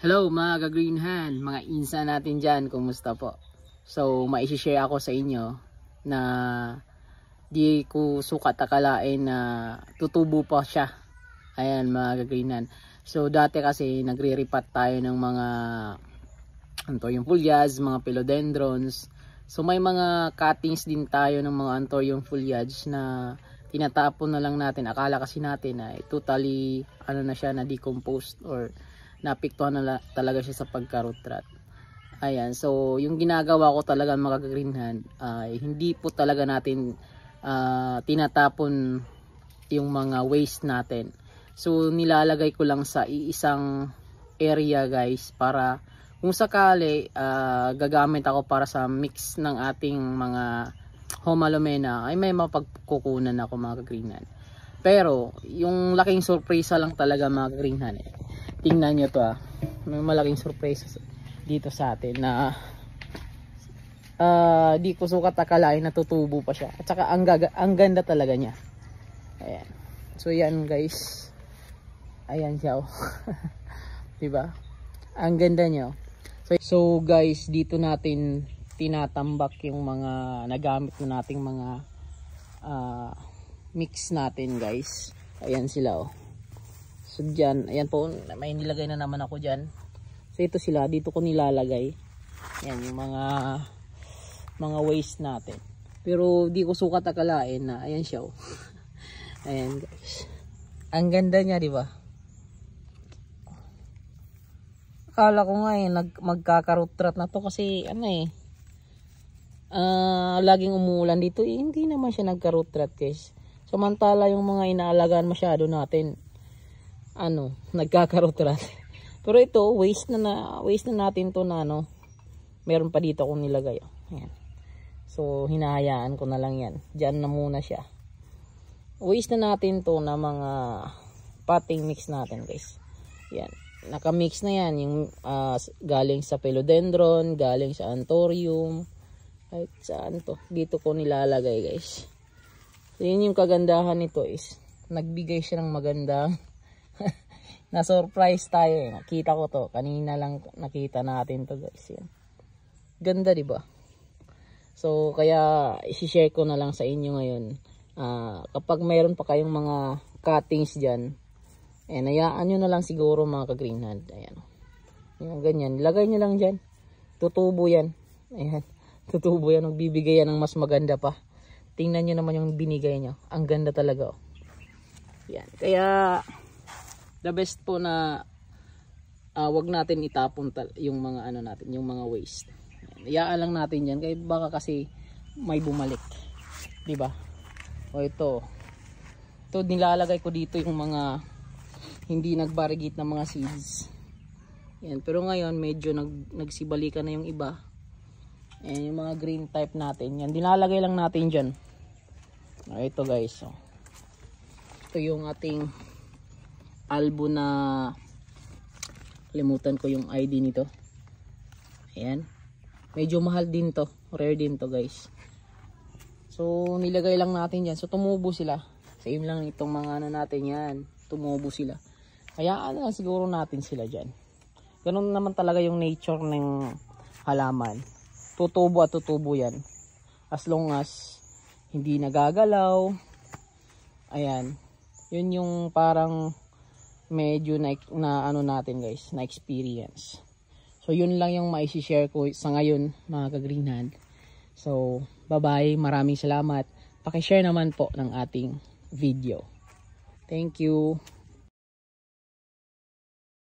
Hello mga ka-green hand, mga insa natin dyan, kumusta po? So maisi-share ako sa inyo na di ko sukat akalain na tutubo pa siya. Ayan mga ka-green hand. So dati kasi nagre-repat tayo ng mga anthurium foliage, mga philodendrons. So may mga cuttings din tayo ng mga anthurium foliage na tinatapon na lang natin. Akala kasi natin na totally ano na siya, na decomposed or napiktuhan na talaga siya sa pagka-root rot. Ayan, so yung ginagawa ko talaga mga ka-green hand, hindi po talaga natin tinatapon yung mga waste natin. So nilalagay ko lang sa iisang area guys, para kung sakali gagamit ako para sa mix ng ating mga Homalomena, ay may mapagkukunan ako mga ka-green hand. Pero yung laking sorpresa lang talaga mga ka-green hand, tingnan nyo to may malaking surprise dito sa atin na di ko sukat akalain na tutubo pa siya. At saka ang ganda talaga niya. Ayan. So yan guys. Ayan siya diba? Ang ganda niya. So guys, dito natin tinatambak yung mga nagamit na nating mga mix natin guys. Ayan sila So dyan, ayan po, may nilagay na naman ako dyan. So ito sila, dito ko nilalagay. Ayan, yung mga waste natin. Pero di ko sukat akalain na, ayan siya Ayan guys. Ang ganda niya, di ba? Akala ko nga magkaka-root rot na to kasi laging umuulan dito. Hindi naman siya nagka-root rot guys. Samantala yung mga inaalagaan masyado natin, nagkaka-root rot. Pero ito waste na natin to na meron pa dito akong nilagay. Ayan. So hinahayaan ko na lang yan. Diyan na muna siya. Waste na natin to na mga potting mix natin guys. Yan. Naka-mix na yan yung galing sa philodendron, galing sa anthurium. Kahit saan to. Dito ko nilalagay guys. So yun yung kagandahan nito is nagbigay siya ng magandang na-surprise tayo. Nakita ko to. Kanina lang nakita natin to guys. Yan. Ganda diba? So kaya isi-share ko na lang sa inyo ngayon. Kapag mayroon pa kayong mga cuttings dyan, hayaan nyo na lang siguro mga ka-green hand. Ayan. Yung ganyan. Lagay nyo lang dyan. Tutubo yan. Ayan. Tutubo yan. Magbibigay yan ng mas maganda pa. Tingnan nyo naman yung binigay nyo. Ang ganda talaga. Yan. Kaya the best po na wag natin itapon yung mga natin, yung mga waste. Iyaan lang natin yan, kaya baka kasi may bumalik, di ba? Ito nilalagay ko dito yung mga hindi nagbarigate na mga seeds. Yan, pero ngayon medyo nagsibalikan na yung iba. Yan, yung mga green type natin, yan nilalagay lang natin diyan. Ito guys, ito yung ating albo na, kalimutan ko yung ID nito. Ayan, medyo mahal din to, rare din to guys. So nilagay lang natin yan. So tumubo sila, same lang itong mga natin yan, tumubo sila. Kaya siguro natin sila dyan. Ganun naman talaga yung nature ng halaman, tutubo at tutubo yan as long as hindi nagagalaw. Ayan, yun yung parang medyo na natin guys, na experience. So yun lang yung maisi-share ko sa ngayon mga ka-green hand. So bye bye, maraming salamat. Paki-share naman po ng ating video. Thank you.